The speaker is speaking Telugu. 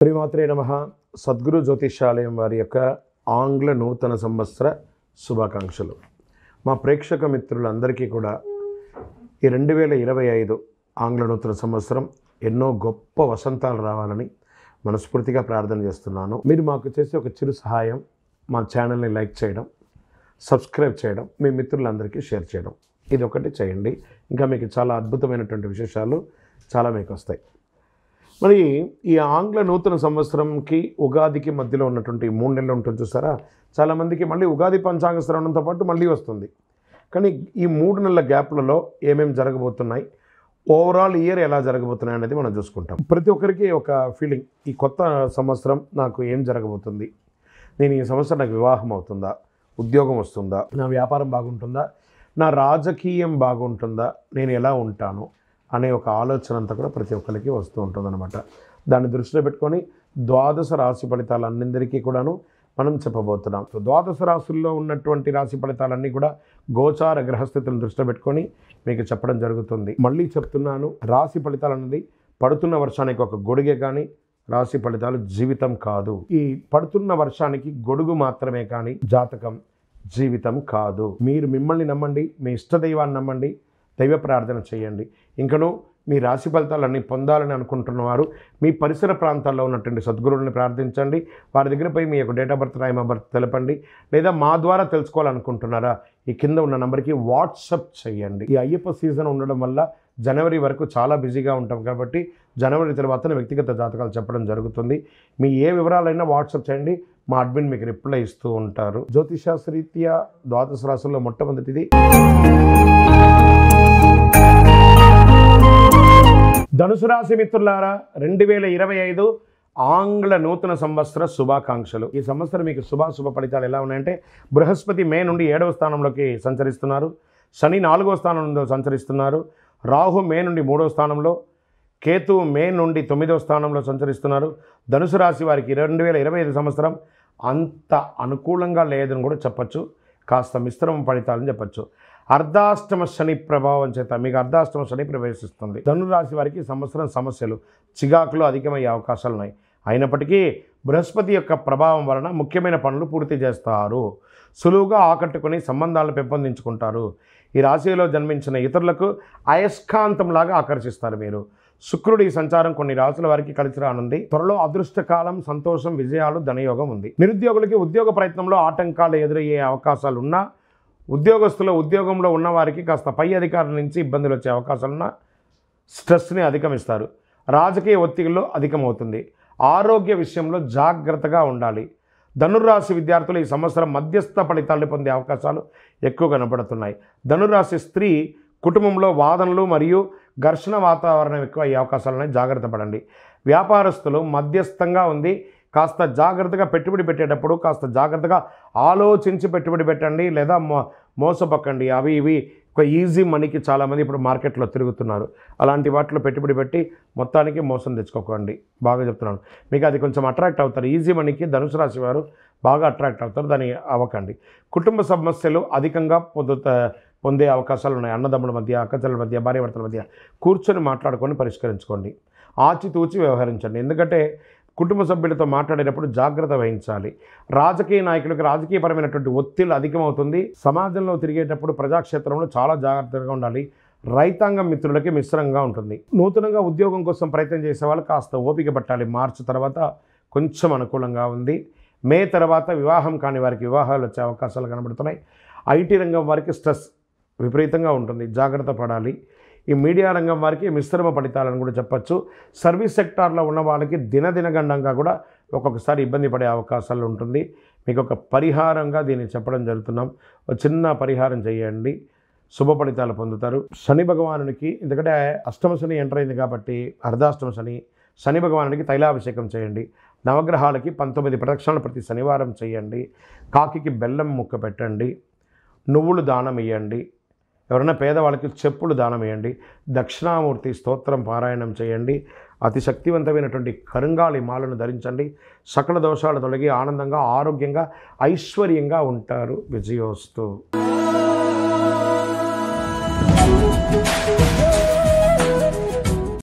శ్రీమాత్రే నమః. సద్గురు జ్యోతిషాలయం వారి యొక్క ఆంగ్ల నూతన సంవత్సర శుభాకాంక్షలు. మా ప్రేక్షక మిత్రులందరికీ కూడా ఈ 2025 ఆంగ్ల నూతన సంవత్సరం ఎన్నో గొప్ప వసంతాలు రావాలని మనస్ఫూర్తిగా ప్రార్థన చేస్తున్నాను. మీరు మాకు చేసే ఒక చిరు సహాయం, మా ఛానల్ని లైక్ చేయడం, సబ్స్క్రైబ్ చేయడం, మీ మిత్రులందరికీ షేర్ చేయడం, ఇది ఒకటి చేయండి. ఇంకా మీకు చాలా అద్భుతమైనటువంటి విశేషాలు చాలా మీకు వస్తాయి. మరి ఈ ఆంగ్ల నూతన సంవత్సరంకి ఉగాదికి మధ్యలో ఉన్నటువంటి 3 నెలలు ఉంటుంది చూసారా, చాలామందికి మళ్ళీ ఉగాది పంచాంగ శ్రవణంతో పాటు మళ్ళీ వస్తుంది. కానీ ఈ 3 నెలల గ్యాప్లలో ఏమేమి జరగబోతున్నాయి, ఓవరాల్ ఇయర్ ఎలా జరగబోతున్నాయి అనేది మనం చూసుకుంటాం. ప్రతి ఒక్కరికి ఒక ఫీలింగ్, ఈ కొత్త సంవత్సరం నాకు ఏం జరగబోతుంది, నేను ఈ సంవత్సరం నాకు వివాహం అవుతుందా, ఉద్యోగం వస్తుందా, నా వ్యాపారం బాగుంటుందా, నా రాజకీయం బాగుంటుందా, నేను ఎలా ఉంటాను అనే ఒక ఆలోచన అంతా కూడా ప్రతి ఒక్కరికి వస్తూ ఉంటుందన్నమాట. దాన్ని దృష్టిలో పెట్టుకొని ద్వాదశ రాశి ఫలితాలన్నిందరికీ కూడాను మనం చెప్పబోతున్నాం. ద్వాదశ రాశుల్లో ఉన్నటువంటి రాశి ఫలితాలన్నీ కూడా గోచార గ్రహస్థితులను దృష్టిలో పెట్టుకొని మీకు చెప్పడం జరుగుతుంది. మళ్ళీ చెప్తున్నాను, రాశి ఫలితాలు అనేది పడుతున్న వర్షానికి ఒక గొడుగే కానీ రాశి ఫలితాలు జీవితం కాదు. ఈ పడుతున్న వర్షానికి గొడుగు మాత్రమే కానీ జాతకం జీవితం కాదు. మీరు మిమ్మల్ని నమ్మండి, మీ ఇష్టదైవాన్ని నమ్మండి, దైవ ప్రార్థన చేయండి. ఇంకనూ మీ రాశి ఫలితాలన్నీ పొందాలని అనుకుంటున్నవారు మీ పరిసర ప్రాంతాల్లో ఉన్నటువంటి సద్గురువుని ప్రార్థించండి. వారి దగ్గర పోయి మీ యొక్క date of birth, time of birth తెలపండి. లేదా మా ద్వారా తెలుసుకోవాలనుకుంటున్నారా, ఈ కింద ఉన్న నెంబర్కి వాట్సప్ చేయండి. ఈ అయ్యప్ప సీజన్ ఉండడం వల్ల జనవరి వరకు చాలా బిజీగా ఉంటాం కాబట్టి జనవరి తర్వాతనే వ్యక్తిగత జాతకాలు చెప్పడం జరుగుతుంది. మీ ఏ వివరాలైనా వాట్సప్ చేయండి, మా అడ్మిన్ మీకు రిప్లై ఇస్తూ ఉంటారు. జ్యోతిషాస్త్రరీత్యా ద్వాదశ రాశుల్లో మొట్టమొదటిది ధనుసు రాశి. మిత్రులారా, 2025 ఆంగ్ల నూతన సంవత్సర శుభాకాంక్షలు. ఈ సంవత్సరం మీకు శుభ ఫలితాలు ఎలా ఉన్నాయంటే, బృహస్పతి మే నుండి 7వ స్థానంలోకి సంచరిస్తున్నారు, శని 4వ స్థానంలో సంచరిస్తున్నారు, రాహు మే నుండి 3వ స్థానంలో, కేతు మే నుండి 9వ స్థానంలో సంచరిస్తున్నారు. ధనుసు రాశి వారికి 2025 సంవత్సరం అంత అనుకూలంగా లేదని కూడా చెప్పచ్చు, కాస్త మిశ్రమ ఫలితాలని చెప్పచ్చు. అర్ధాష్టమ శని ప్రభావం చేత మీకు అర్ధాష్టమ శని ప్రవేశిస్తుంది. ధనురాశి వారికి సంవత్సరం సమస్యలు, చికాకులు అధికమయ్యే అవకాశాలు ఉన్నాయి. అయినప్పటికీ బృహస్పతి యొక్క ప్రభావం వలన ముఖ్యమైన పనులు పూర్తి చేస్తారు, సులువుగా ఆకట్టుకుని సంబంధాలను పెంపొందించుకుంటారు. ఈ రాశిలో జన్మించిన ఇతరులకు అయస్కాంతంలాగా ఆకర్షిస్తారు మీరు. శుక్రుడి సంచారం కొన్ని రాశుల వారికి కలిసి రానుంది. త్వరలో అదృష్టకాలం, సంతోషం, విజయాలు, ధనయోగం ఉంది. నిరుద్యోగులకి ఉద్యోగ ప్రయత్నంలో ఆటంకాలు ఎదురయ్యే అవకాశాలు ఉన్నా, ఉద్యోగంలో ఉన్నవారికి కాస్త పై అధికారుల నుంచి ఇబ్బందులు వచ్చే అవకాశాలున్న స్ట్రెస్ని అధిగమిస్తారు. రాజకీయ ఒత్తిడిలో అధికమవుతుంది. ఆరోగ్య విషయంలో జాగ్రత్తగా ఉండాలి. ధనుర్రాశి విద్యార్థులు ఈ సంవత్సరం మధ్యస్థ ఫలితాలు పొందే అవకాశాలు ఎక్కువ కనబడుతున్నాయి. ధనుర్రాశి స్త్రీ కుటుంబంలో వాదనలు మరియు ఘర్షణ వాతావరణం ఎక్కువ అయ్యే అవకాశాలున్నాయి, జాగ్రత్త పడండి. వ్యాపారస్తులు మధ్యస్థంగా ఉంది, కాస్త జాగ్రత్తగా పెట్టుబడి పెట్టేటప్పుడు కాస్త జాగ్రత్తగా ఆలోచించి పెట్టుబడి పెట్టండి, లేదా మోసపక్కండి. అవి ఇవి ఒక ఈజీ మనీకి చాలామంది ఇప్పుడు మార్కెట్లో తిరుగుతున్నారు. అలాంటి వాటిలో పెట్టుబడి పెట్టి మొత్తానికి మోసం తెచ్చుకోకండి. బాగా చెప్తున్నాను, మీకు అది కొంచెం అట్రాక్ట్ అవుతారు. ఈజీ మనీకి ధనుసు రాశి వారు బాగా అట్రాక్ట్ అవుతారు, దాన్ని అవ్వకండి. కుటుంబ సమస్యలు అధికంగా పొందే అవకాశాలు ఉన్నాయి. అన్నదమ్ముల మధ్య, అక్కచెల్లెల మధ్య, భార్యాభర్తల మధ్య కూర్చొని మాట్లాడుకొని పరిష్కరించుకోండి. ఆచితూచి వ్యవహరించండి, ఎందుకంటే కుటుంబ సభ్యులతో మాట్లాడేటప్పుడు జాగ్రత్త వహించాలి. రాజకీయ నాయకులకు రాజకీయపరమైనటువంటి ఒత్తిడి అధికమవుతుంది. సమాజంలో తిరిగేటప్పుడు ప్రజాక్షేత్రంలో చాలా జాగ్రత్తగా ఉండాలి. రైతాంగం మిత్రులకి మిశ్రంగా ఉంటుంది. నూతనంగా ఉద్యోగం కోసం ప్రయత్నం చేసే వాళ్ళు కాస్త ఓపిక పట్టాలి. మార్చి తర్వాత కొంచెం అనుకూలంగా ఉంది. మే తర్వాత వివాహం కాని వారికి వివాహాలు వచ్చే అవకాశాలు కనబడుతున్నాయి. ఐటీ రంగం వారికి స్ట్రెస్ విపరీతంగా ఉంటుంది, జాగ్రత్త పడాలి. ఈ మీడియా రంగం వారికి మిశ్రమ ఫలితాలను కూడా చెప్పచ్చు. సర్వీస్ సెక్టార్లో ఉన్న వాళ్ళకి దినగండంగా కూడా ఒక్కొక్కసారి ఇబ్బంది పడే అవకాశాలు ఉంటుంది. మీకు ఒక పరిహారంగా దీన్ని చెప్పడం జరుగుతున్నాం. ఒక చిన్న పరిహారం చేయండి, శుభ ఫలితాలు పొందుతారు. శని భగవానునికి, ఎందుకంటే అష్టమ శని ఎంటర్ అయింది కాబట్టి అర్ధాష్టమ శని, శని భగవానునికి తైలాభిషేకం చేయండి. నవగ్రహాలకి 19 ప్రదక్షిణలు ప్రతి శనివారం చేయండి. కాకికి బెల్లం ముక్క పెట్టండి. నువ్వులు దానం ఇవ్వండి. ఎవరైనా పేదవాళ్ళకి చెప్పులు దానం వేయండి. దక్షిణామూర్తి స్తోత్రం పారాయణం చేయండి. అతి శక్తివంతమైనటువంటి కరుంగాళి మాలను ధరించండి. సకల దోషాలు తొలగి ఆనందంగా, ఆరోగ్యంగా, ఐశ్వర్యంగా ఉంటారు. విజయోస్తు.